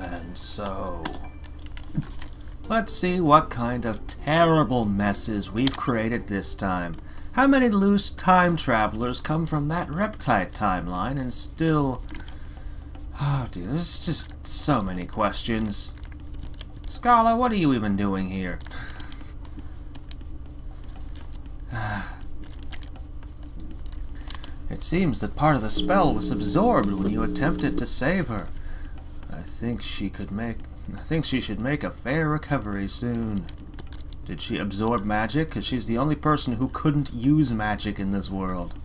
And so, let's see what kind of terrible messes we've created this time. How many loose time travelers come from that Reptide timeline and still... Oh dear, there's just so many questions. Scarlet, what are you even doing here? It seems that part of the spell was absorbed when you attempted to save her. I think she should make a fair recovery soon. Did she absorb magic? Because she's the only person who couldn't use magic in this world.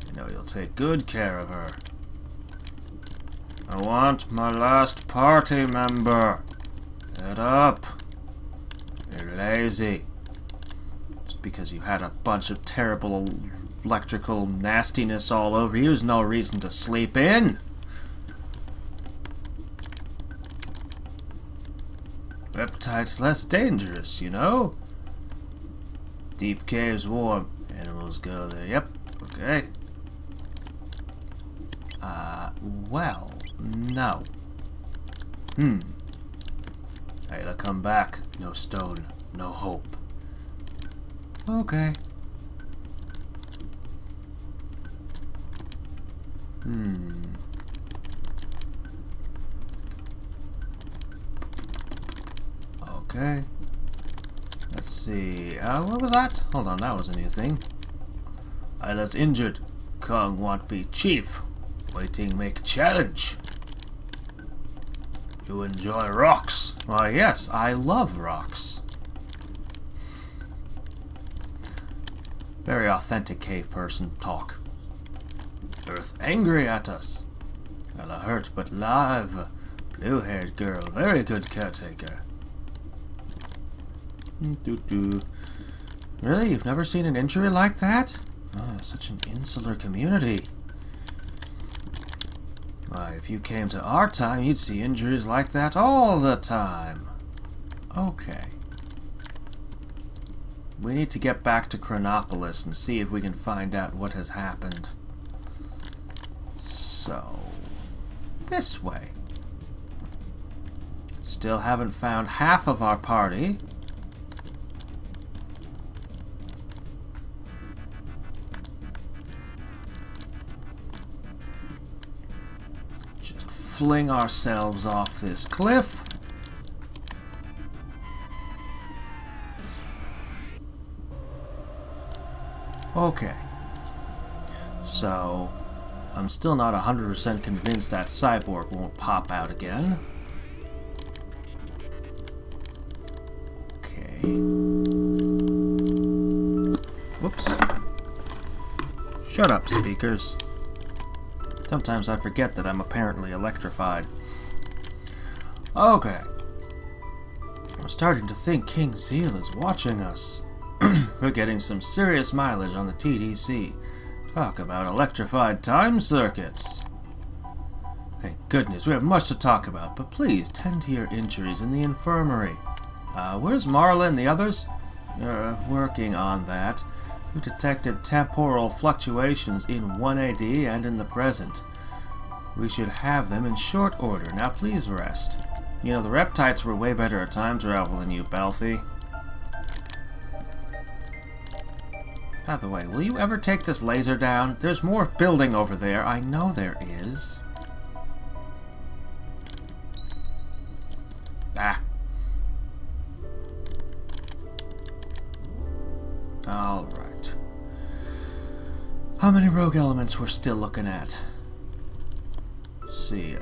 You know you'll take good care of her. I want my last party member. Get up. You're lazy. Just because you had a bunch of terrible electrical nastiness all over you is no reason to sleep in. Reptide's less dangerous, you know? Deep caves warm. Animals go there. Yep. Okay. Well, no. Ayla, come back. No stone. No hope. Okay. Okay. Let's see. What was that? Hold on, that was a new thing. Ayla's injured. Kong want be chief. Waiting make challenge. You enjoy rocks? Why, yes, I love rocks. Very authentic cave person talk. Earth angry at us. Ayla hurt but live. Blue-haired girl, very good caretaker. Really? You've never seen an injury like that? Oh, such an insular community. Why, if you came to our time, you'd see injuries like that all the time. Okay. We need to get back to Chronopolis and see if we can find out what has happened. So, this way. Still haven't found half of our party. Fling ourselves off this cliff. Okay. So, I'm still not 100% convinced that cyborg won't pop out again. Okay. Whoops. Shut up, speakers. Sometimes I forget that I'm apparently electrified. Okay. I'm starting to think King Zeal is watching us. We're getting some serious mileage on the TDC. Talk about electrified time circuits. Thank goodness, we have much to talk about, but please tend to your injuries in the infirmary. Where's Marla and the others? Working on that. We detected temporal fluctuations in 1 AD and in the present. We should have them in short order. Now please rest. You know, the Reptites were way better at time travel than you, Belthy. By the way, will you ever take this laser down? There's more building over there. I know there is. Ah. Alright. How many rogue elements we're still looking at? Let's see.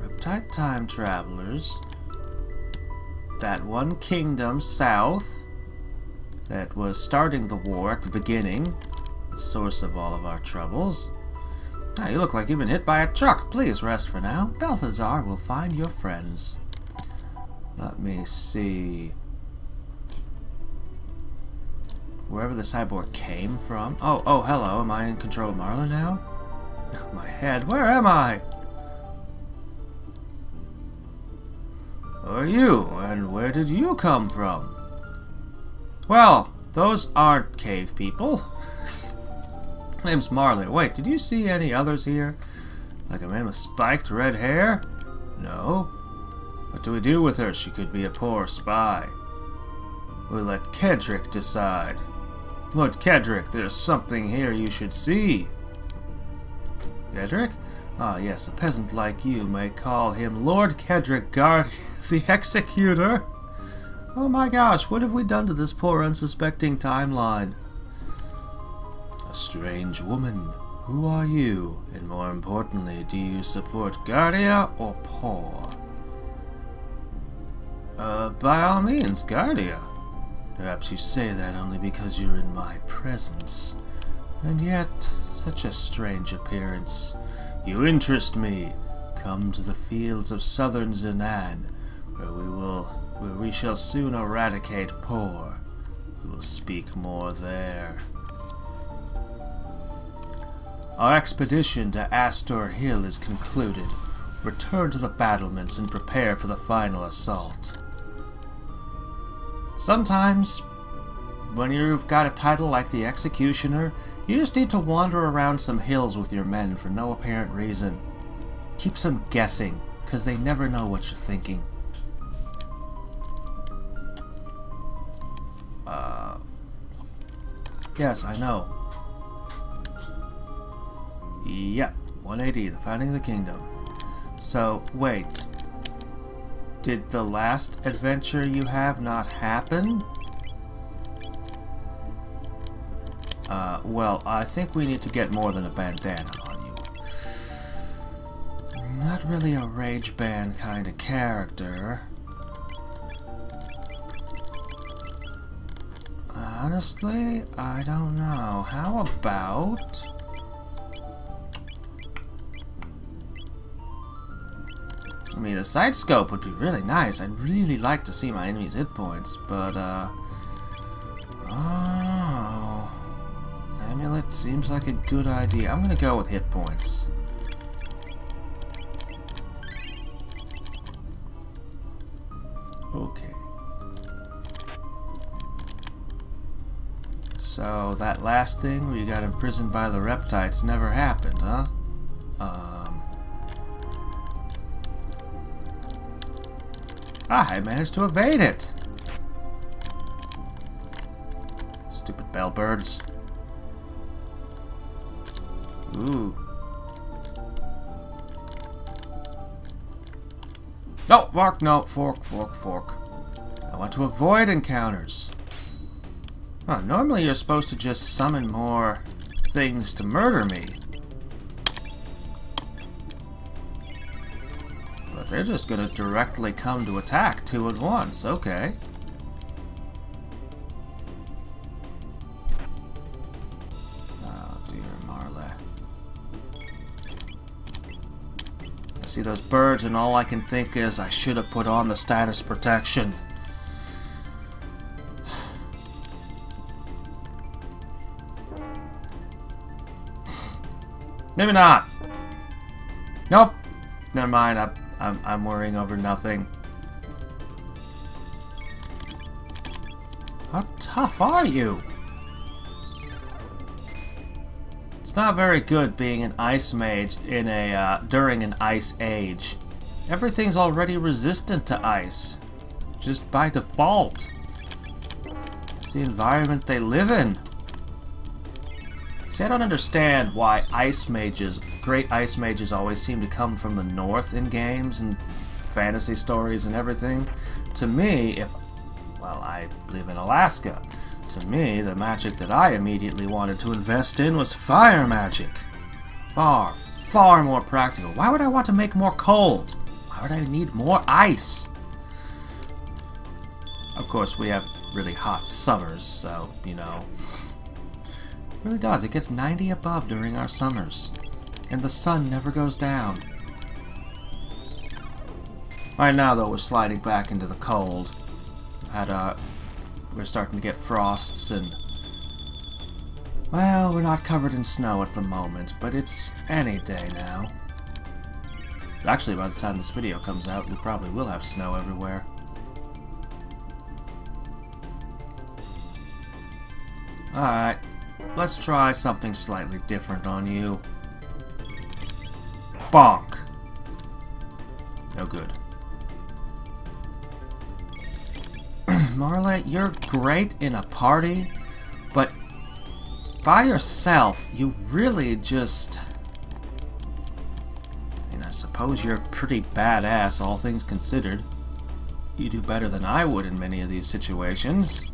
Reptide time travelers. That one kingdom south that was starting the war at the beginning. The source of all of our troubles. Ah, you look like you've been hit by a truck. Please rest for now. Balthazar will find your friends. Let me see. Wherever the cyborg came from. Oh, hello. Am I in control of Marla now? My head. Where am I? Who are you? And where did you come from? Well, those aren't cave people. Name's Marley. Wait, did you see any others here? Like a man with spiked red hair? No. What do we do with her? She could be a poor spy. We'll let Kedrick decide. Lord Kedrick, there's something here you should see. Kedrick? Ah, yes, a peasant like you may call him Lord Kedrick, guard the Executor. Oh my gosh, what have we done to this poor unsuspecting timeline? A strange woman. Who are you? And more importantly, do you support Guardia or Poor? By all means, Guardia. Perhaps you say that only because you're in my presence. And yet, such a strange appearance. You interest me. Come to the fields of southern Zenan, where we shall soon eradicate Poor. We will speak more there. Our expedition to Astor Hill is concluded. Return to the battlements and prepare for the final assault. Sometimes, when you've got a title like the Executioner, you just need to wander around some hills with your men for no apparent reason. Keeps them guessing, because they never know what you're thinking. Yes, I know. Yep, 180, the founding of the kingdom. So, wait. Did the last adventure you have not happen? Well, I think we need to get more than a bandana on you. Not really a rage band kind of character. Honestly, I don't know. How about... I mean, a side scope would be really nice. I'd really like to see my enemies' hit points, but, oh, amulet seems like a good idea. I'm gonna go with hit points. Okay. So, that last thing where you got imprisoned by the reptites never happened, huh? I managed to evade it! Stupid bellbirds. Ooh. No! Fork, no! Fork, fork, fork. I want to avoid encounters. Oh, normally you're supposed to just summon more things to murder me. They're just gonna directly come to attack two at once. Okay. Oh dear, Marla. I see those birds and all I can think is I should have put on the status protection. Maybe not. Nope. Never mind. I'm worrying over nothing. How tough are you? It's not very good being an ice mage in a during an ice age. Everything's already resistant to ice, just by default. It's the environment they live in. See, I don't understand why ice mages, great ice mages, always seem to come from the north in games and fantasy stories and everything. To me, well, I live in Alaska. To me, the magic that I immediately wanted to invest in was fire magic. Far, far more practical. Why would I want to make more cold? Why would I need more ice? Of course, we have really hot summers, so, you know... It really does. It gets 90 above during our summers. And the sun never goes down. Right now, though, we're sliding back into the cold. We're starting to get frosts and... Well, we're not covered in snow at the moment, but it's any day now. Actually, by the time this video comes out, we probably will have snow everywhere. Alright. Let's try something slightly different on you. Bonk. No good. Marley, you're great in a party, but by yourself, you really just... And I suppose you're pretty badass, all things considered. You do better than I would in many of these situations.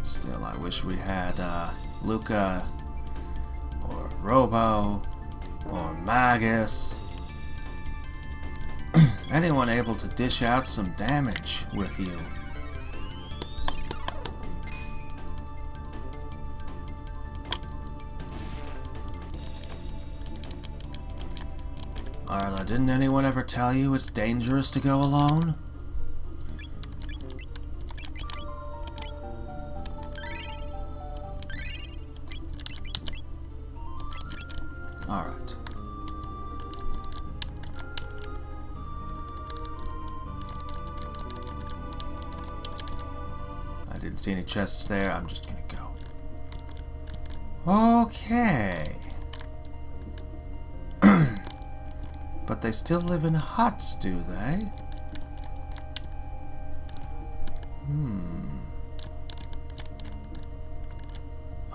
Still, I wish we had Luca, or Robo, or Magus. Anyone able to dish out some damage with you. Arla, didn't anyone ever tell you it's dangerous to go alone? Alright. I didn't see any chests there, I'm just gonna go. Okay. But they still live in huts, do they?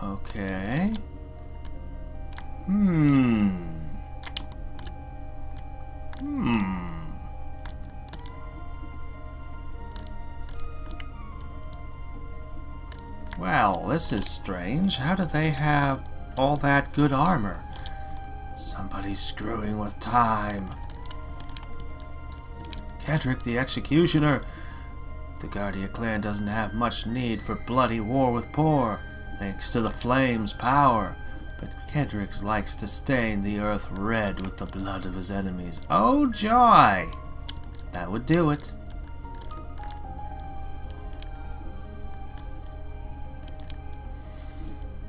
Okay. Well, this is strange. How do they have all that good armor? Somebody's screwing with time. Kedrick the Executioner. The Guardia clan doesn't have much need for bloody war with Poor, thanks to the flame's power. But Kedrick likes to stain the earth red with the blood of his enemies. Oh joy! That would do it.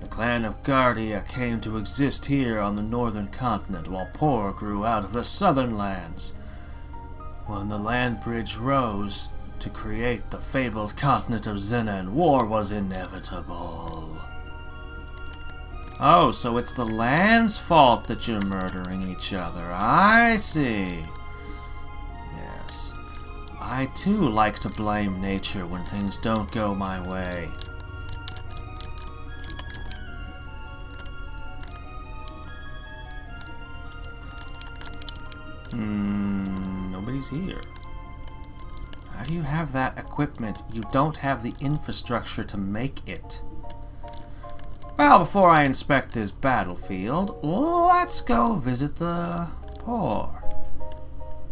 The clan of Guardia came to exist here on the northern continent, while Poor grew out of the southern lands. When the land bridge rose to create the fabled continent of Zenan, war was inevitable. Oh, so it's the land's fault that you're murdering each other. I see. Yes. I too like to blame nature when things don't go my way. Nobody's here. How do you have that equipment? You don't have the infrastructure to make it. Well, before I inspect this battlefield, let's go visit the Poor.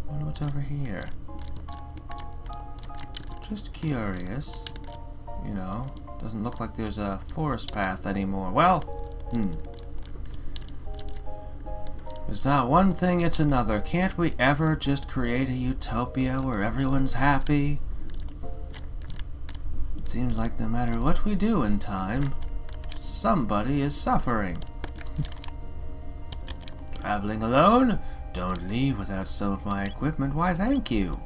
Wonder what's over here. Just curious. You know, doesn't look like there's a forest path anymore. Well, It's not one thing, it's another. Can't we ever just create a utopia where everyone's happy? It seems like no matter what we do in time, somebody is suffering. Traveling alone? Don't leave without some of my equipment. Why, thank you.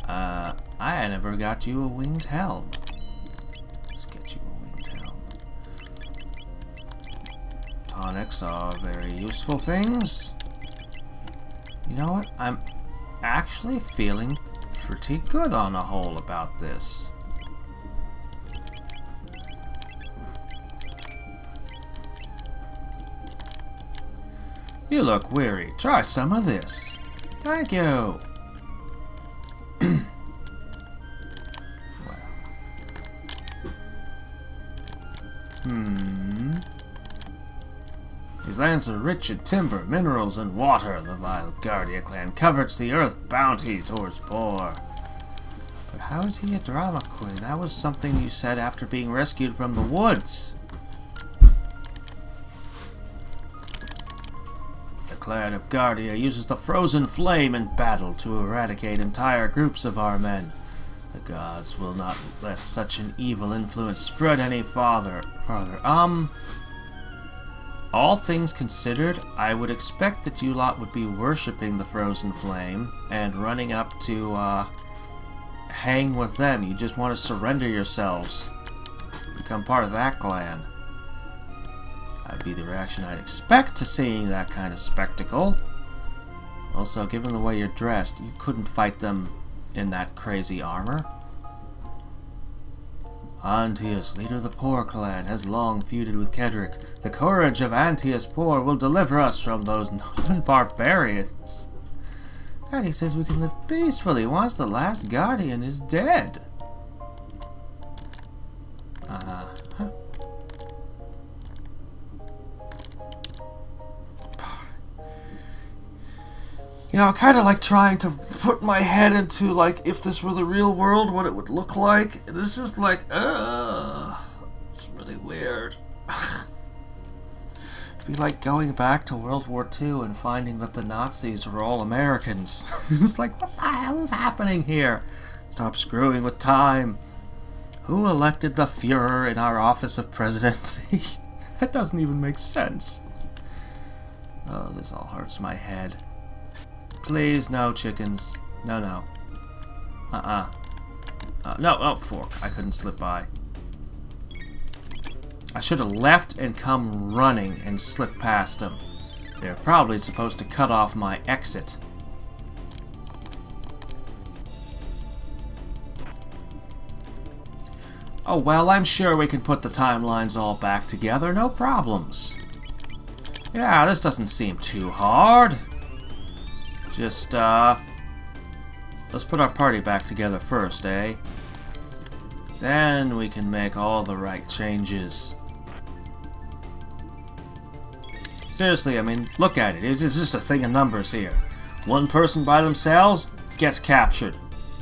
I never got you a winged helm. Let's get you a winged helm. Tonics are very useful things. You know what? I'm actually feeling pretty good on a whole about this. You look weary. Try some of this. Thank you. These lands are rich in timber, minerals, and water. The vile Guardia clan covets the earth bounty towards Poor. But how is he a drama queen? That was something you said after being rescued from the woods. The clan of Guardia uses the frozen flame in battle to eradicate entire groups of our men. The gods will not let such an evil influence spread any farther. All things considered, I would expect that you lot would be worshipping the frozen flame and running up to hang with them. You just want to surrender yourselves, become part of that clan. be the reaction I'd expect to seeing that kind of spectacle. Also, given the way you're dressed, you couldn't fight them in that crazy armor. Antaeus, leader of the Poor clan, has long feuded with Kedrick. The courage of Antaeus Poor will deliver us from those northern barbarians. And he says we can live peacefully once the last guardian is dead. Uh-huh. You know, I kind of like trying to put my head into, like, if this were the real world, what it would look like. And it's just like, it's really weird. It'd be like going back to World War II and finding that the Nazis were all Americans. It's like, what the hell is happening here? Stop screwing with time. Who elected the Führer in our office of presidency? That doesn't even make sense. Oh, this all hurts my head. Please, no chickens. No, no. No, oh, fork. I couldn't slip by. I should have left and come running and slipped past them. They're probably supposed to cut off my exit. Oh, well, I'm sure we can put the timelines all back together. No problems. Yeah, this doesn't seem too hard. Just, let's put our party back together first, eh? Then we can make all the right changes. Seriously, I mean, look at it. It's just a thing of numbers here. One person by themselves gets captured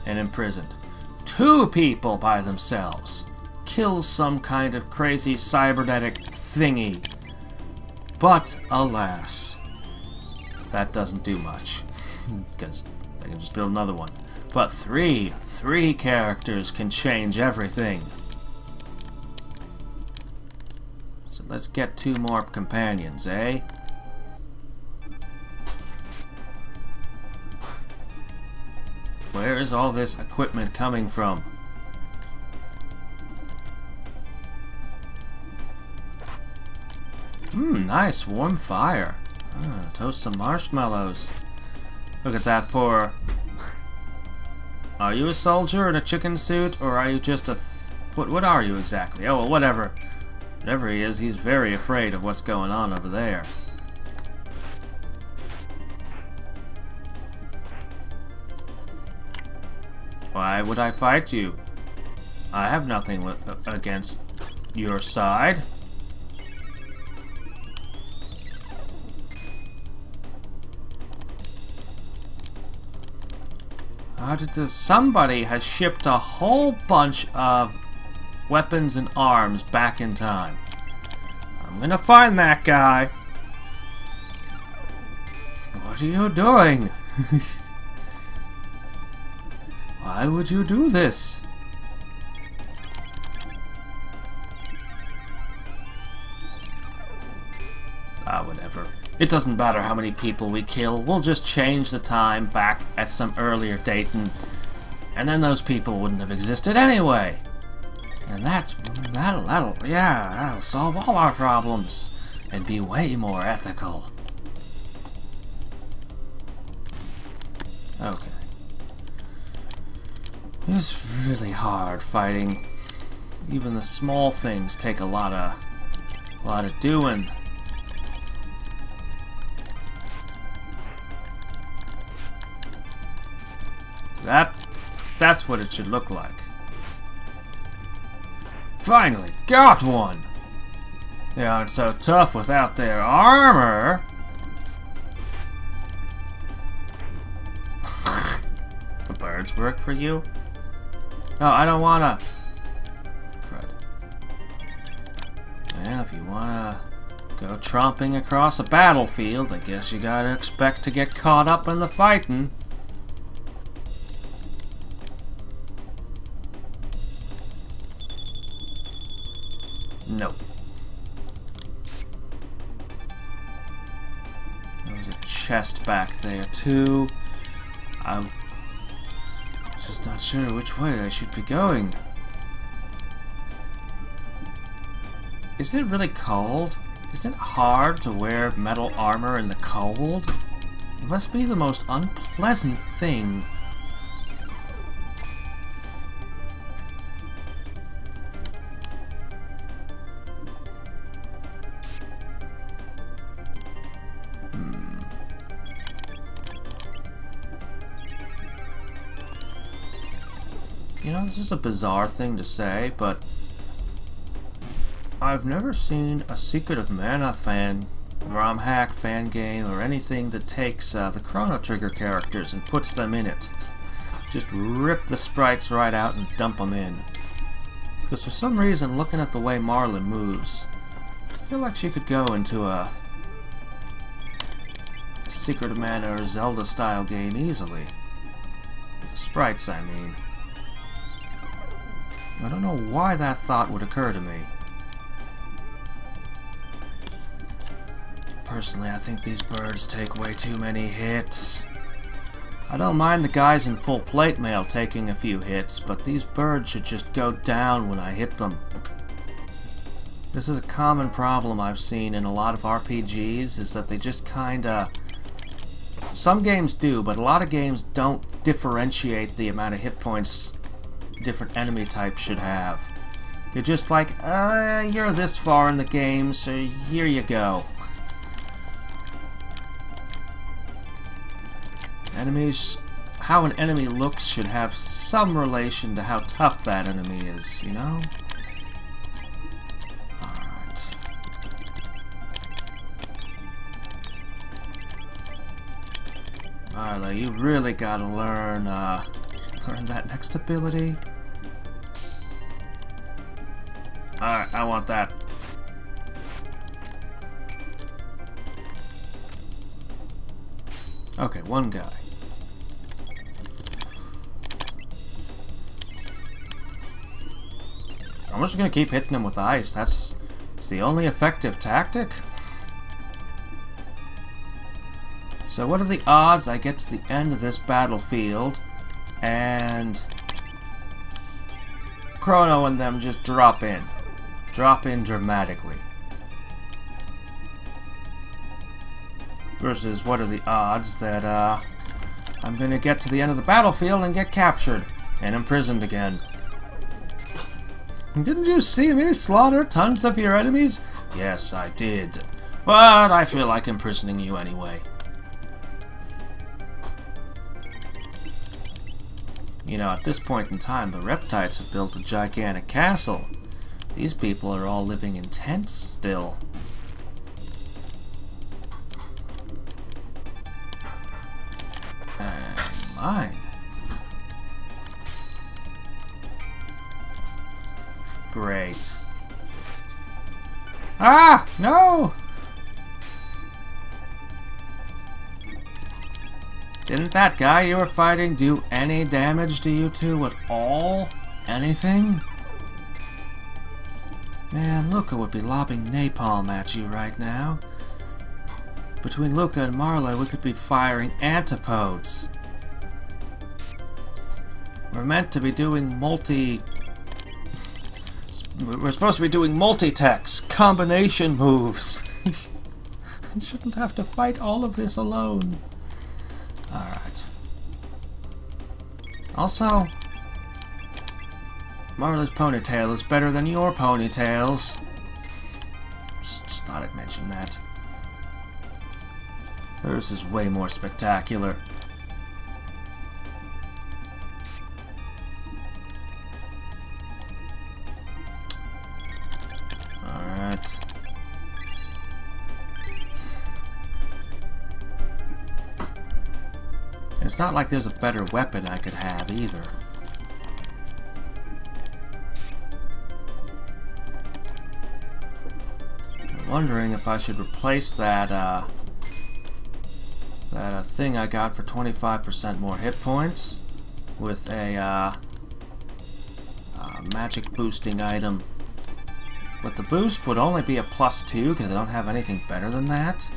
and imprisoned. 2 people by themselves kills some kind of crazy cybernetic thingy. But, alas, that doesn't do much. Because they can just build another one. But three characters can change everything. So let's get 2 more companions, eh? Where is all this equipment coming from? Nice warm fire. Toast some marshmallows. Look at that poor... Are you a soldier in a chicken suit, or are you just a... What are you exactly? Oh, well, whatever. Whatever he is, he's very afraid of what's going on over there. Why would I fight you? I have nothing against your side. How did this... Somebody has shipped a whole bunch of weapons and arms back in time. I'm gonna find that guy. What are you doing? Why would you do this? Whatever. It doesn't matter how many people we kill. We'll just change the time back at some earlier date, and then those people wouldn't have existed anyway. And that'll solve all our problems and be way more ethical. Okay. It's really hard fighting. Even the small things take a lot of doing. That's what it should look like. Finally, got one! They aren't so tough without their armor. The birds work for you? No, I don't wanna. Crud. Well, if you wanna go tromping across a battlefield, I guess you gotta expect to get caught up in the fighting. Nope. There's a chest back there too. I'm just not sure which way I should be going. Is it really cold? Isn't it hard to wear metal armor in the cold? It must be the most unpleasant thing. You know, this is a bizarre thing to say, but I've never seen a Secret of Mana ROM hack fan game or anything that takes the Chrono Trigger characters and puts them in it. Just rip the sprites right out and dump them in. Because for some reason, looking at the way Marlin moves, I feel like she could go into a Secret of Mana or Zelda style game easily. The sprites, I mean. I don't know why that thought would occur to me. Personally, I think these birds take way too many hits. I don't mind the guys in full plate mail taking a few hits, but these birds should just go down when I hit them. This is a common problem I've seen in a lot of RPGs, is that they just kinda... Some games do, but a lot of games don't differentiate the amount of hit points different enemy types should have. You're just like, you're this far in the game, so here you go. Enemies, how an enemy looks should have some relation to how tough that enemy is, you know? Alright. Alright, you really gotta learn that next ability. Alright, I want that. Okay, one guy. I'm just gonna keep hitting him with ice. That's the only effective tactic. So what are the odds I get to the end of this battlefield and Chrono and them just drop in? Drop in dramatically. Versus what are the odds that I'm gonna get to the end of the battlefield and get captured and imprisoned again. Didn't you see me slaughter tons of your enemies? Yes, I did. But I feel like imprisoning you anyway. You know, at this point in time, the Reptites have built a gigantic castle. These people are all living in tents still. And mine. Great. Ah! No! Didn't that guy you were fighting do any damage to you two at all? Anything? Man, Luca would be lobbing napalm at you right now. Between Luca and Marla, we could be firing antipodes. We're meant to be doing We're supposed to be doing multi-techs, combination moves. I shouldn't have to fight all of this alone. Alright. Also, Marla's ponytail is better than your ponytails. Just thought I'd mention that. Hers is way more spectacular. Alright. It's not like there's a better weapon I could have either. I'm wondering if I should replace that thing I got for 25% more hit points with a magic boosting item. But the boost would only be a +2 because I don't have anything better than that.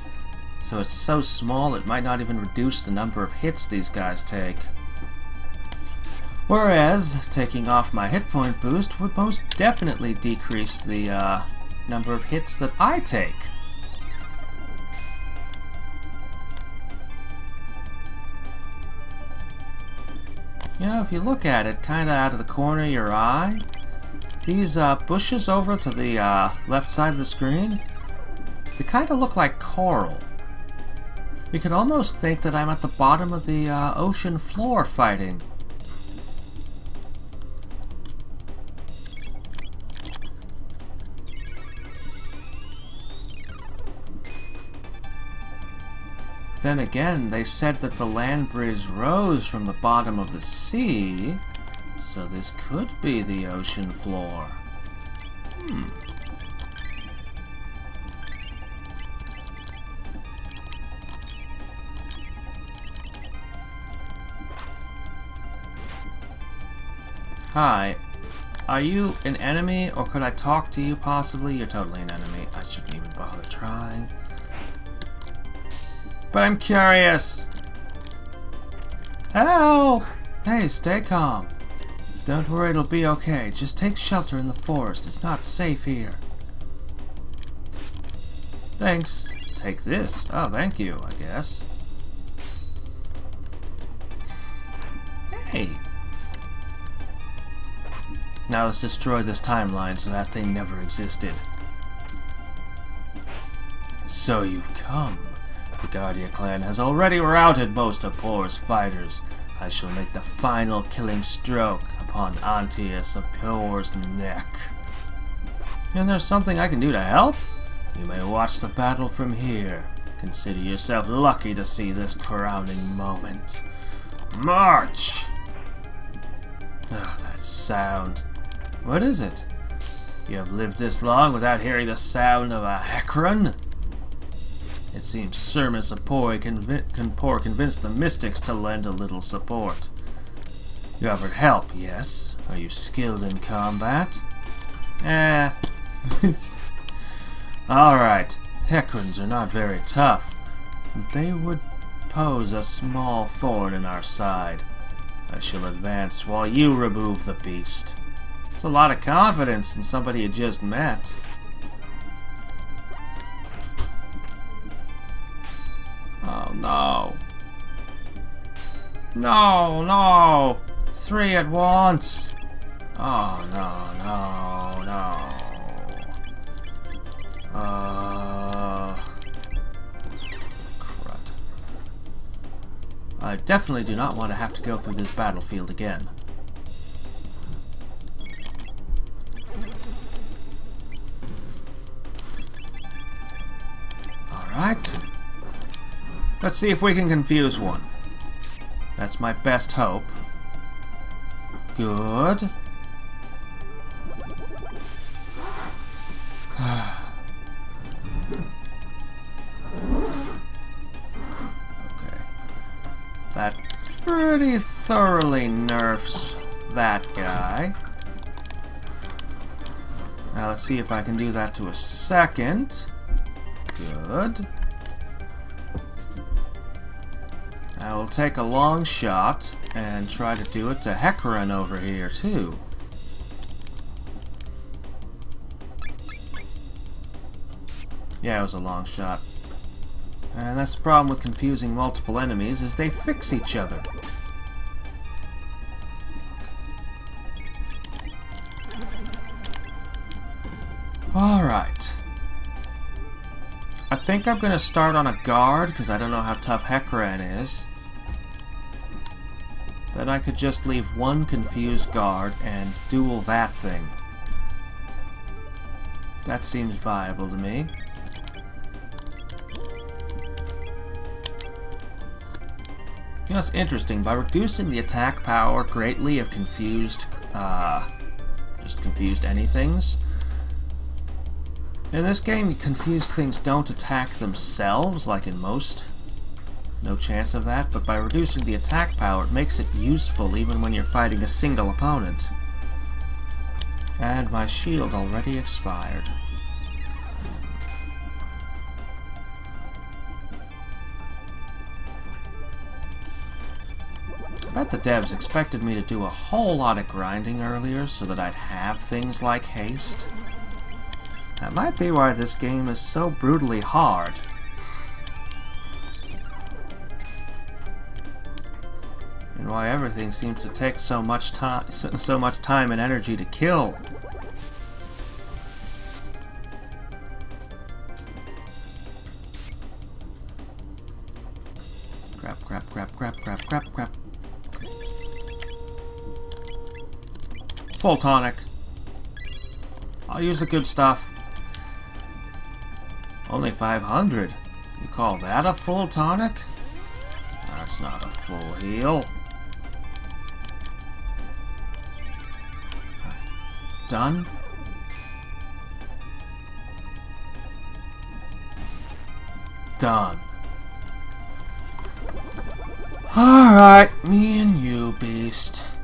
So it's so small it might not even reduce the number of hits these guys take. Whereas, taking off my hit point boost would most definitely decrease the number of hits that I take. You know, if you look at it kind of out of the corner of your eye, these bushes over to the left side of the screen, they kind of look like coral. You could almost think that I'm at the bottom of the ocean floor fighting. Then again, they said that the land breeze rose from the bottom of the sea, so this could be the ocean floor. Hi. Are you an enemy, or could I talk to you possibly? You're totally an enemy. I shouldn't even bother trying. But I'm curious! Help! Hey, stay calm. Don't worry, it'll be okay. Just take shelter in the forest. It's not safe here. Thanks. Take this. Oh, thank you, I guess. Hey! Now let's destroy this timeline so that thing never existed. So you've come. The Guardia clan has already routed most of Por's fighters. I shall make the final killing stroke upon Antius of Por's neck. And there's something I can do to help? You may watch the battle from here. Consider yourself lucky to see this crowning moment. March! Oh, that sound. What is it? You have lived this long without hearing the sound of a Hecarim? It seems Sermus of Por convinced the mystics to lend a little support. You offered help, yes? Are you skilled in combat? Alright, Hecarims are not very tough. They would pose a small thorn in our side. I shall advance while you remove the beast. It's a lot of confidence in somebody you just met. Oh no. No, no! 3 at once! Oh no, no, no. Crud. I definitely do not want to have to go through this battlefield again. Alright. Let's see if we can confuse one. That's my best hope. Good. Okay. That pretty thoroughly nerfs that guy. Now let's see if I can do that to a second. Good. I will take a long shot and try to do it to Hecarim over here too. Yeah, it was a long shot. And that's the problem with confusing multiple enemies, is they fix each other. Alright. I think I'm gonna start on a guard, because I don't know how tough Hecarim is. Then I could just leave one confused guard and duel that thing. That seems viable to me. You know, it's interesting. By reducing the attack power greatly of confused, just confused anythings, in this game, confused things don't attack themselves, like in most. No chance of that, but by reducing the attack power, it makes it useful even when you're fighting a single opponent. And my shield already expired. I bet the devs expected me to do a whole lot of grinding earlier so that I'd have things like haste. That might be why this game is so brutally hard. And why everything seems to take so much time and energy to kill. Crap. Full tonic. I'll use the good stuff. Only 500. You call that a full tonic? That's not a full heal. Done? Done. Alright, me and you, beast.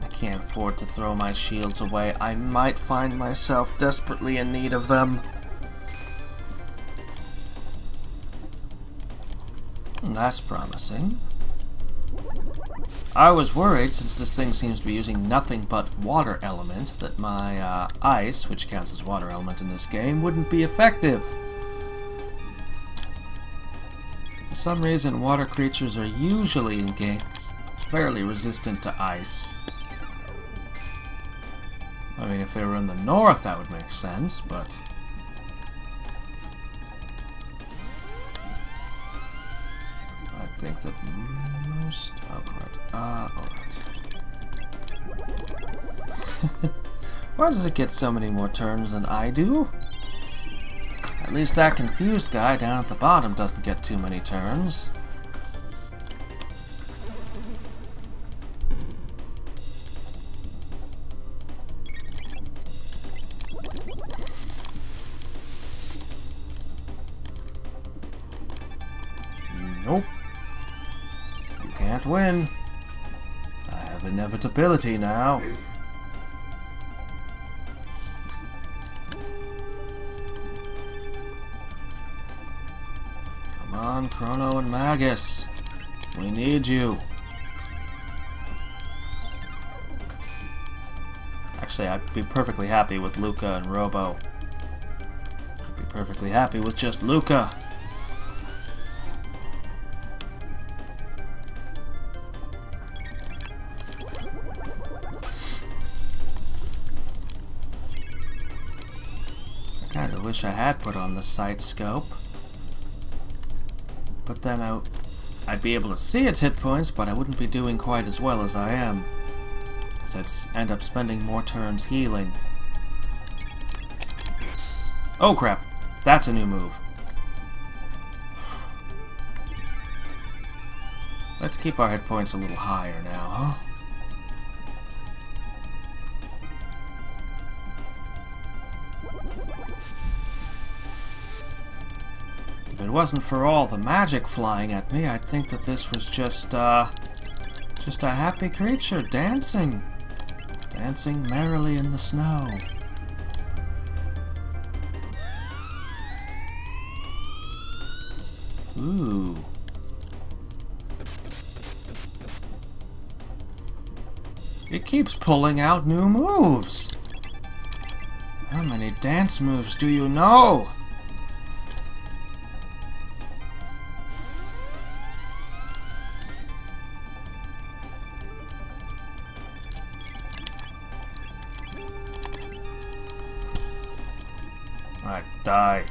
I can't afford to throw my shields away. I might find myself desperately in need of them. That's promising. I was worried, since this thing seems to be using nothing but water element, that my ice, which counts as water element in this game, wouldn't be effective. For some reason, water creatures are usually in games fairly resistant to ice. I mean, if they were in the north, that would make sense, but... I think that most... Oh, right. Alright. Why does it get so many more turns than I do? At least that confused guy down at the bottom doesn't get too many turns. Nope. You can't win. I have inevitability now. Come on, Chrono and Magus. We need you. Actually, I'd be perfectly happy with Luca and Robo. I'd be perfectly happy with just Luca. I kinda wish I had put on the sight scope. But then I'd be able to see its hit points, but I wouldn't be doing quite as well as I am. Because I'd end up spending more turns healing. Oh crap! That's a new move. Let's keep our hit points a little higher now, huh? If it wasn't for all the magic flying at me, I'd think that this was just a happy creature dancing merrily in the snow. Ooh. It keeps pulling out new moves. How many dance moves do you know? Alright, die.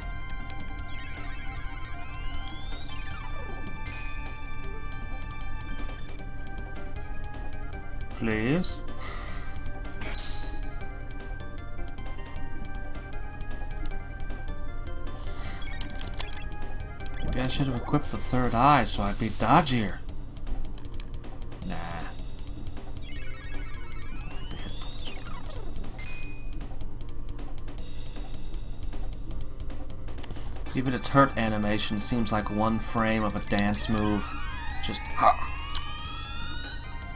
Please? Maybe I should have equipped the third eye so I'd be dodgier. Nah. Even its hurt animation seems like one frame of a dance move. Just ha!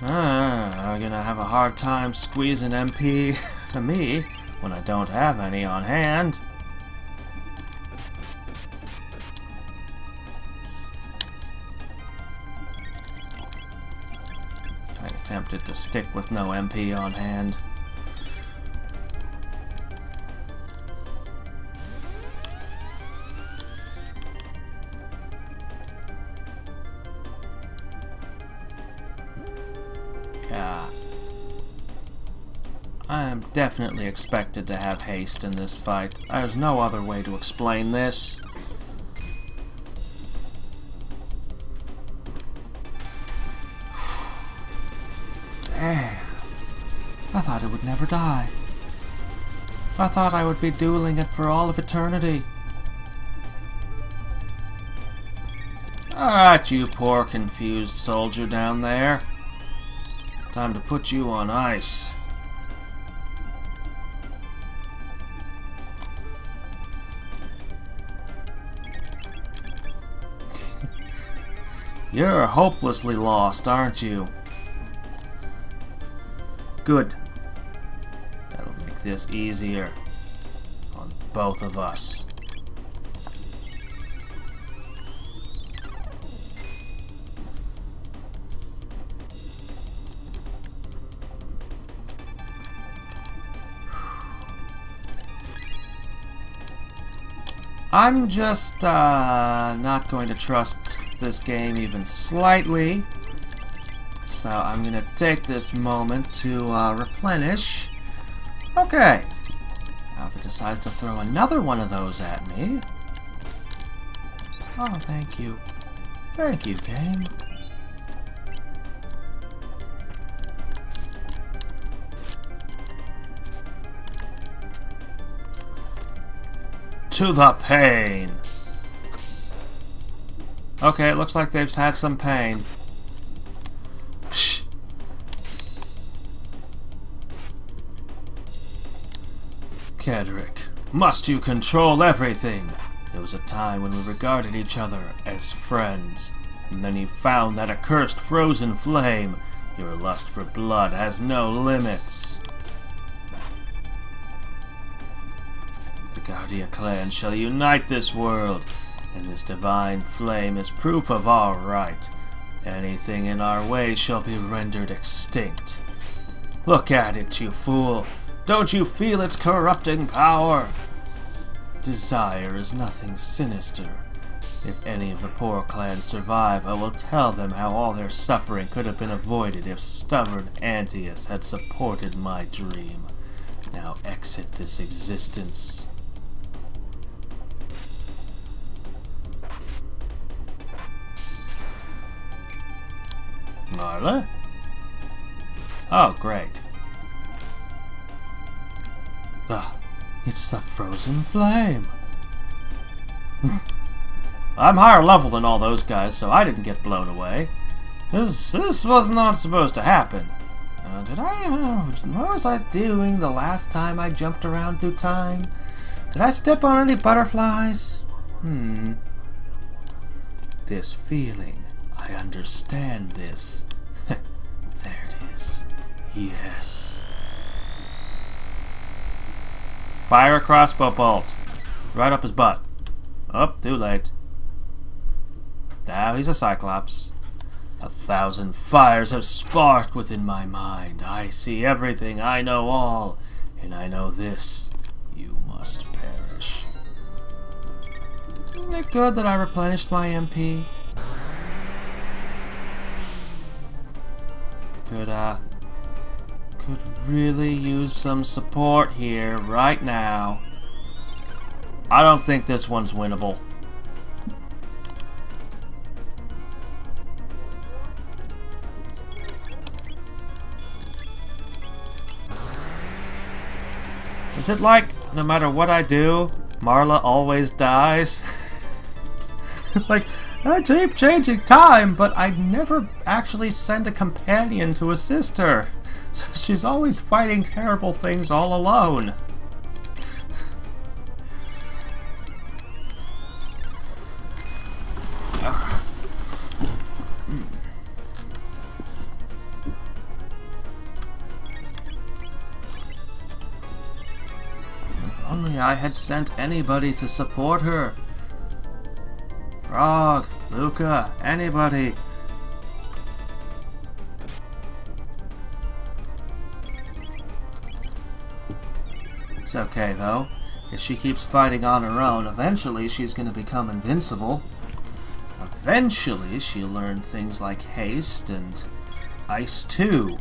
I'm gonna have a hard time squeezing MP to me when I don't have any on hand. I attempted to stick with no MP on hand. I am definitely expected to have haste in this fight. There's no other way to explain this. Damn. I thought it would never die. I thought I would be dueling it for all of eternity. Alright, you poor confused soldier down there. Time to put you on ice. You're hopelessly lost, aren't you? Good. That'll make this easier on both of us. I'm just not going to trust this game even slightly. So I'm going to take this moment to replenish. Okay. Now if it decides to throw another one of those at me. Oh, thank you. Thank you, game. To the pain! Okay, it looks like they've had some pain. Psh. Kedrick, must you control everything? There was a time when we regarded each other as friends, and then you found that accursed frozen flame. Your lust for blood has no limits. The Guardia clan shall unite this world, and this divine flame is proof of our right. Anything in our way shall be rendered extinct. Look at it, you fool! Don't you feel its corrupting power? Desire is nothing sinister. If any of the poor clans survive, I will tell them how all their suffering could have been avoided if stubborn Antaeus had supported my dream. Now exit this existence. Marla? Oh, great. Ah, it's the frozen flame. I'm higher level than all those guys, so I didn't get blown away. This was not supposed to happen. What was I doing the last time I jumped around through time? Did I step on any butterflies? This feeling. I understand this. There it is. Yes. Fire a crossbow bolt. Right up his butt. Oh, too late. Now he's a Cyclops. 1,000 fires have sparked within my mind. I see everything. I know all. And I know this. You must perish. Isn't it good that I replenished my MP? Could really use some support here right now. I don't think this one's winnable. Is it like, no matter what I do, Marla always dies? It's like, I keep changing time, but I never actually send a companion to assist her. So she's always fighting terrible things all alone. If only I had sent anybody to support her. Frog, Luca, anybody. It's okay though. If she keeps fighting on her own, eventually she's gonna become invincible. Eventually she'll learn things like haste and ice too.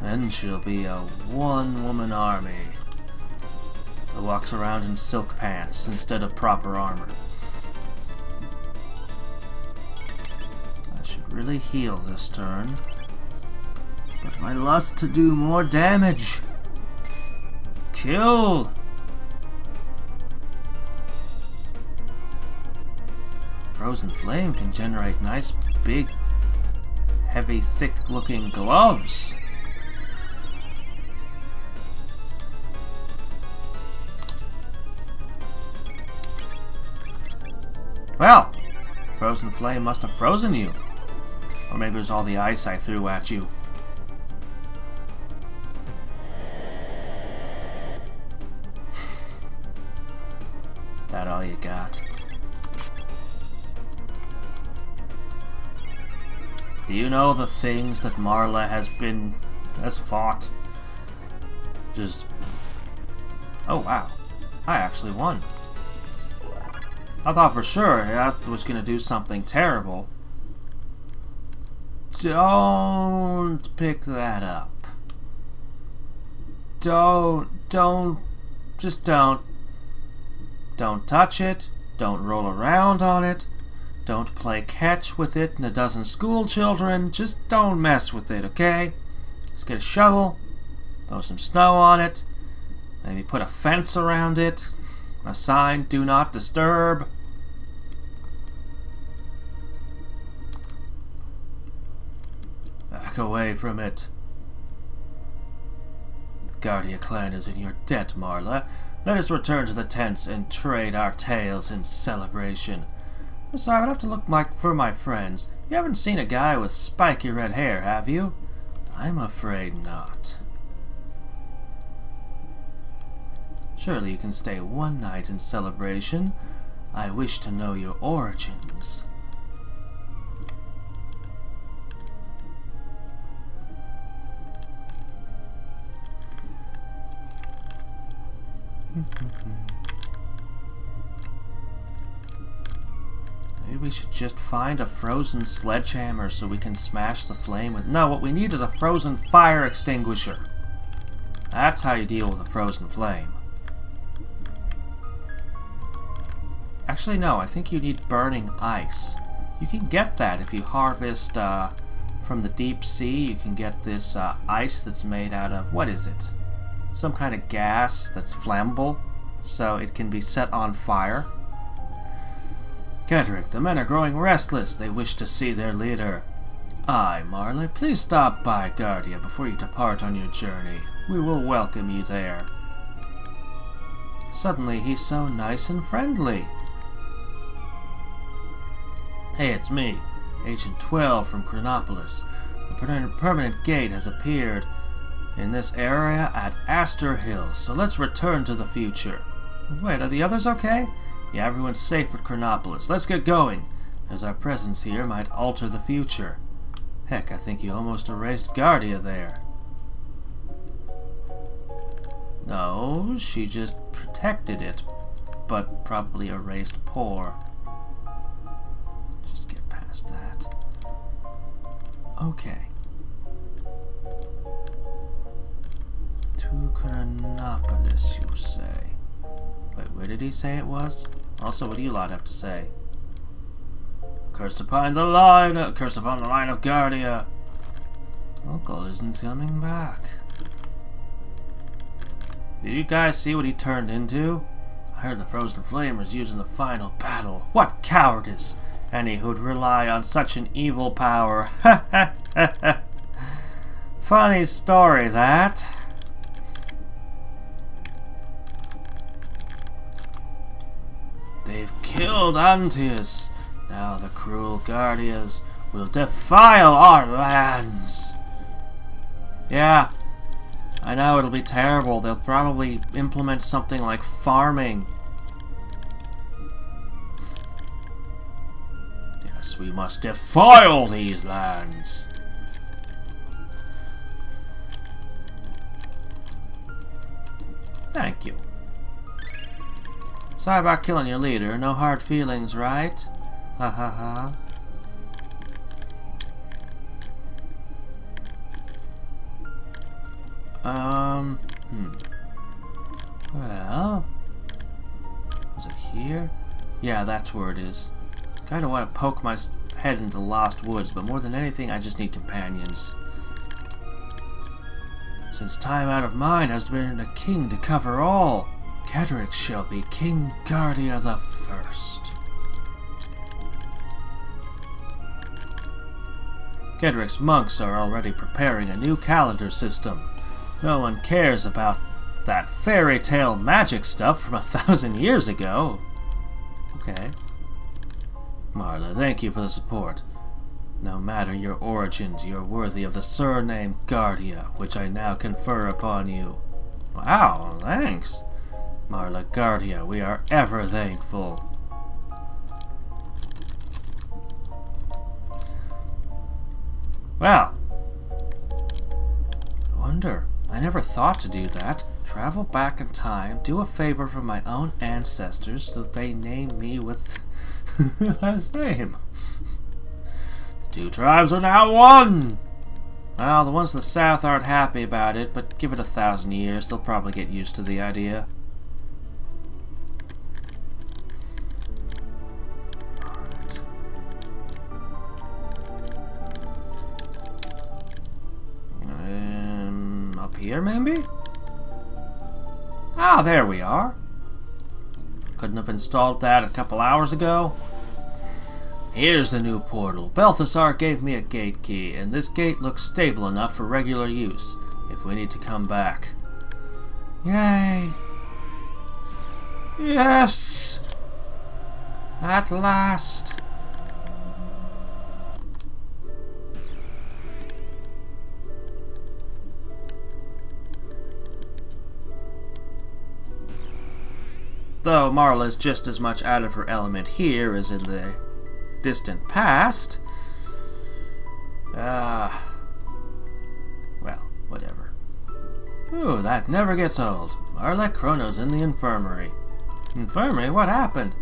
Then she'll be a one-woman army that walks around in silk pants instead of proper armor. I should really heal this turn. But my lust to do more damage. Kill! Frozen Flame can generate nice, big, heavy, thick-looking gloves. Well, Frozen Flame must have frozen you. Or maybe it was all the ice I threw at you. That all you got? Do you know the things that Marla has fought? Just... Oh wow. I actually won. I thought for sure that was gonna do something terrible. Don't pick that up. Just don't. Don't touch it. Don't roll around on it. Don't play catch with it and a dozen school children. Just don't mess with it, okay? Let's get a shovel, throw some snow on it, maybe put a fence around it, a sign, do not disturb. Back away from it. The Guardia clan is in your debt, Marla. Let us return to the tents and trade our tales in celebration. So I would have to look for my friends. You haven't seen a guy with spiky red hair, have you? I'm afraid not. Surely you can stay one night in celebration. I wish to know your origins. Maybe we should just find a frozen sledgehammer so we can smash the flame with... No, what we need is a frozen fire extinguisher. That's how you deal with a frozen flame. Actually, no, I think you need burning ice. You can get that if you harvest from the deep sea. You can get this ice that's made out of... What is it? Some kind of gas that's flammable, so it can be set on fire. Kedrick, the men are growing restless. They wish to see their leader. Aye, Marley, please stop by Guardia before you depart on your journey. We will welcome you there. Suddenly, he's so nice and friendly. Hey, it's me, Agent 12 from Chronopolis. A permanent gate has appeared in this area at Astor Hill, so let's return to the future. Wait, are the others okay? Yeah, everyone's safe at Chronopolis. Let's get going, as our presence here might alter the future. Heck, I think you almost erased Guardia there. No, she just protected it, but probably erased Poor. Just get past that. Okay. To Chronopolis, you say? Wait, where did he say it was? Also, what do you lot have to say? Curse upon the line of Guardia. Uncle isn't coming back. Did you guys see what he turned into? I heard the Frozen Flame was used in the final battle. What cowardice! Any who'd rely on such an evil power. Ha ha ha ha. Funny story, that. They've killed Antius. Now the cruel Guardians will defile our lands. Yeah, I know it'll be terrible. They'll probably implement something like farming. Yes, we must defile these lands. Thank you. Sorry about killing your leader. No hard feelings, right? Ha ha ha. Well... Was it here? Yeah, that's where it is. Kinda want to poke my head into the Lost Woods, but more than anything, I just need companions. Since time out of mind has been a king to cover all, Kedrick shall be King Guardia the First. Kedrick's monks are already preparing a new calendar system. No one cares about that fairy tale magic stuff from 1,000 years ago. Okay. Marla, thank you for the support. No matter your origins, you're worthy of the surname Guardia, which I now confer upon you. Wow, thanks. Marla Guardia, we are ever thankful. Well, I wonder, I never thought to do that. Travel back in time, do a favor for my own ancestors so that they name me with last name. The two tribes are now one! Well, the ones to the south aren't happy about it, but give it 1,000 years, they'll probably get used to the idea. Alright. Up here, maybe? Ah, there we are. Couldn't have installed that a couple hours ago. Here's the new portal. Balthasar gave me a gate key, and this gate looks stable enough for regular use, if we need to come back. Yay! Yes! At last! Though Marla's just as much out of her element here as in the distant past. Well, whatever. Ooh, that never gets old. Marla Chrono's in the infirmary. Infirmary? What happened?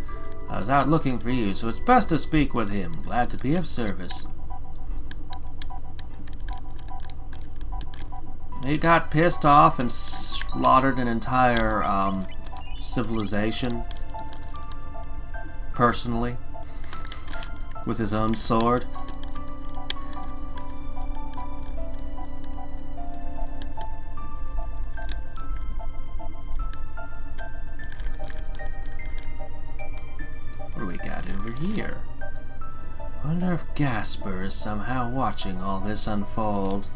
I was out looking for you, so it's best to speak with him. Glad to be of service. He got pissed off and slaughtered an entire, civilization. Personally. With his own sword. What do we got over here? Wonder if Gasper is somehow watching all this unfold.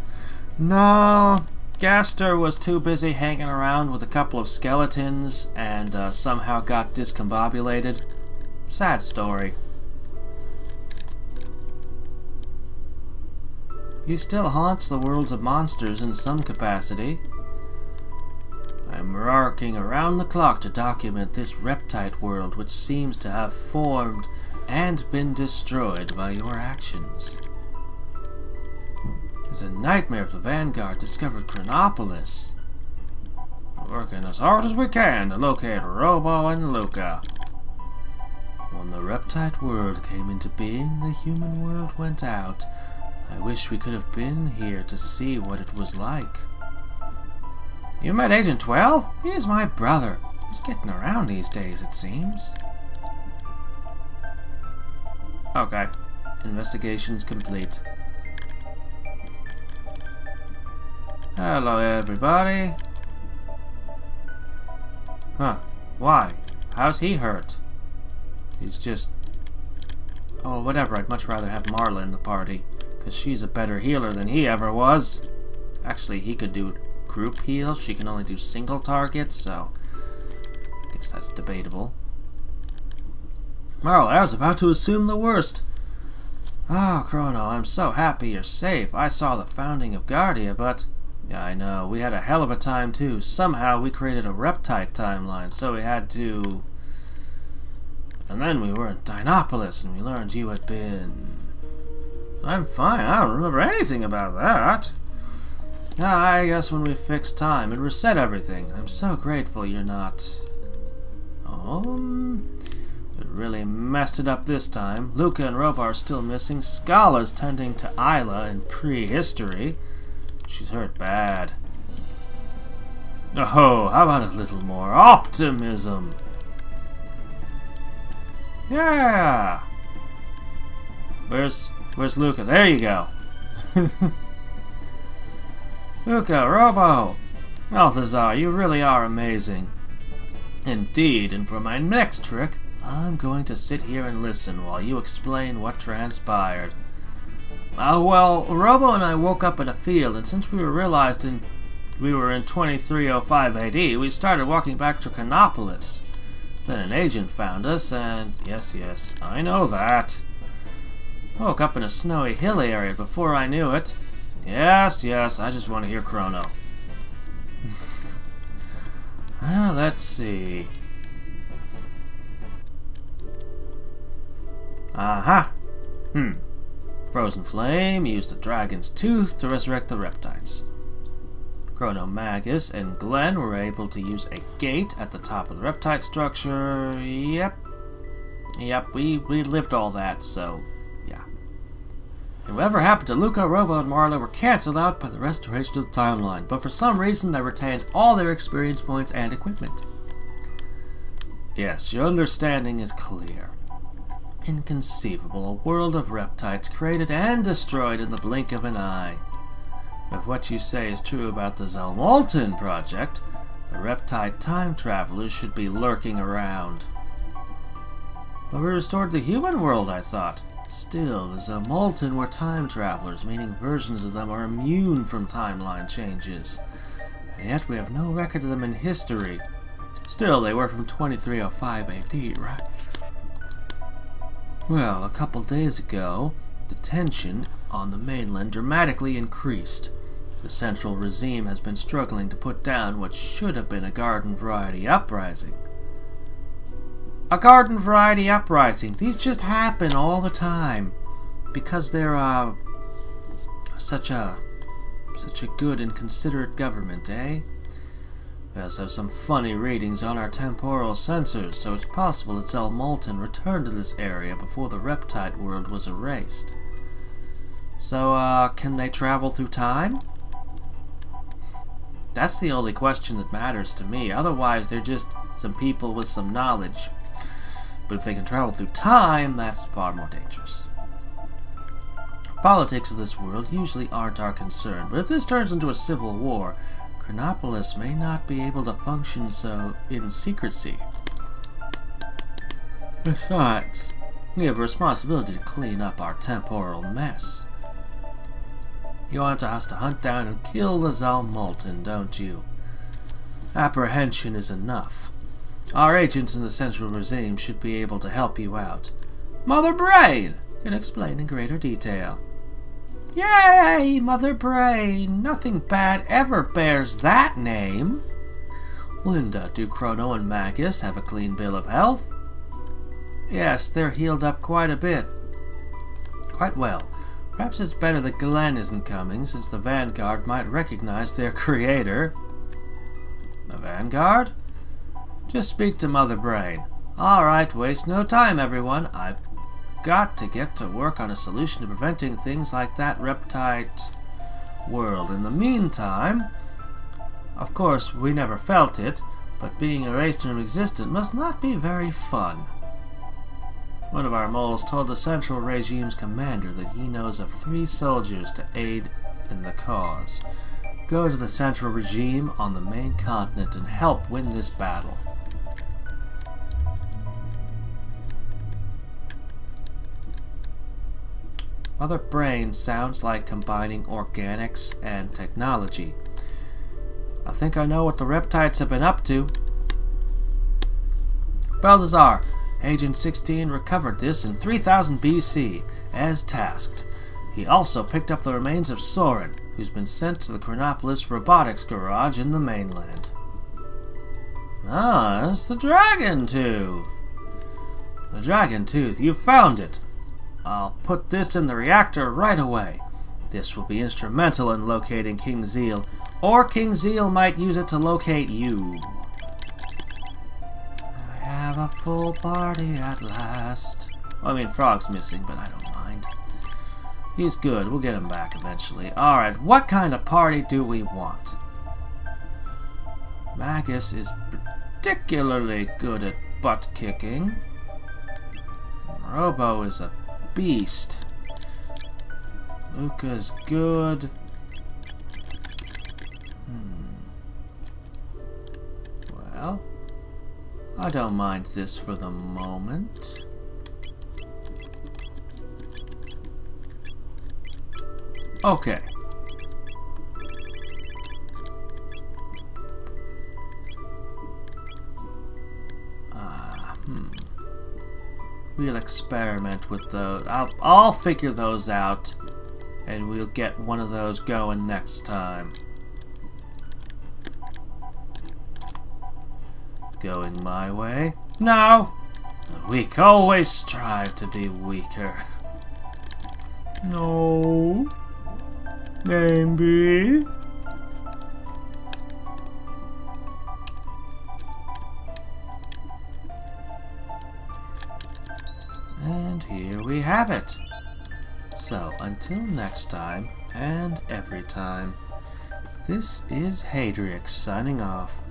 No, Gaster was too busy hanging around with a couple of skeletons and somehow got discombobulated. Sad story. He still haunts the worlds of monsters in some capacity. I'm working around the clock to document this reptite world which seems to have formed and been destroyed by your actions. It's a nightmare if the Vanguard discovered Chronopolis. We're working as hard as we can to locate Robo and Luca. When the reptite world came into being, the human world went out. I wish we could have been here to see what it was like. You met Agent 12? He is my brother. He's getting around these days, it seems. Okay. Investigation's complete. Hello, everybody. Huh. Why? How's he hurt? He's just... Oh, whatever. I'd much rather have Marla in the party. Because she's a better healer than he ever was. Actually, he could do group heal. She can only do single targets, so... I guess that's debatable. Marla, I was about to assume the worst. Oh, Chrono, I'm so happy you're safe. I saw the founding of Guardia, but... Yeah, I know. We had a hell of a time, too. Somehow we created a reptite timeline, so we had to... And then we were in Dinopolis, and we learned you had been... I'm fine. I don't remember anything about that. I guess when we fix time and reset everything, I'm so grateful you're not... We really messed it up this time. Luca and Robo are still missing. Scala's tending to Isla in prehistory. She's hurt bad. Oh, how about a little more optimism? Yeah! Where's Luca? There you go. Luca, Robo! Balthazar, you really are amazing. Indeed, and for my next trick, I'm going to sit here and listen while you explain what transpired. Well, Robo and I woke up in a field, and since we realized we were in 2305 AD, we started walking back to Chronopolis. Then an agent found us, and yes, I know that. Woke up in a snowy hill area before I knew it. Yes, I just want to hear Chrono. Well, let's see. Aha! Frozen Flame used the dragon's tooth to resurrect the reptiles. Chronomagus and Glenn were able to use a gate at the top of the reptile structure. Yep, we lived all that, so yeah. And whatever happened to Luca, Robo, and Marla were cancelled out by the restoration of the timeline, but for some reason they retained all their experience points and equipment. Yes, your understanding is clear. Inconceivable, a world of reptiles created and destroyed in the blink of an eye. If what you say is true about the Zelmolten project, the reptile time travelers should be lurking around. But we restored the human world, I thought. Still, the Zelmolten were time travelers, meaning versions of them are immune from timeline changes. And yet we have no record of them in history. Still, they were from 2305 AD, right? Well, a couple days ago, the tension on the mainland dramatically increased. The central regime has been struggling to put down what should have been a garden variety uprising. A garden variety uprising. These just happen all the time. Because they're, such a good and considerate government, eh? We also have some funny readings on our temporal sensors, so it's possible that Zelmolten returned to this area before the reptile world was erased. So, can they travel through time? That's the only question that matters to me. Otherwise, they're just some people with some knowledge. But if they can travel through time, that's far more dangerous. Politics of this world usually aren't our concern, but if this turns into a civil war, Chronopolis may not be able to function so in secrecy. Besides, we have a responsibility to clean up our temporal mess. You want us to hunt down and kill the Zelmolten, don't you? Apprehension is enough. Our agents in the central regime should be able to help you out. Mother Brain can explain in greater detail. Yay, Mother Brain! Nothing bad ever bears that name. Linda, do Chrono and Magus have a clean bill of health? Yes, they're healed up quite a bit. Quite well. Perhaps it's better that Glenn isn't coming, since the Vanguard might recognize their creator. The Vanguard? Just speak to Mother Brain. Alright, waste no time, everyone. I've got to get to work on a solution to preventing things like that reptile world. In the meantime, of course, we never felt it, but being erased from existence must not be very fun. One of our moles told the Central Regime's commander that he knows of 3 soldiers to aid in the cause. Go to the Central Regime on the main continent and help win this battle. Mother Brain sounds like combining organics and technology. I think I know what the reptiles have been up to. Balthazar, Agent 16 recovered this in 3000 BC, as tasked. He also picked up the remains of Soren, who's been sent to the Chronopolis robotics garage in the mainland. Ah, it's the Dragon Tooth! The Dragon Tooth, you found it! I'll put this in the reactor right away. This will be instrumental in locating King Zeal, or King Zeal might use it to locate you. Have a full party at last. Well, I mean, Frog's missing, but I don't mind. He's good. We'll get him back eventually. Alright, what kind of party do we want? Magus is particularly good at butt kicking. Robo is a beast. Luca's good. Well, I don't mind this for the moment. Okay. We'll experiment with those. I'll figure those out, and we'll get one of those going next time. Going my way? No! The weak always strive to be weaker. No. Maybe. And here we have it. So, until next time, and every time, this is Hadrix signing off.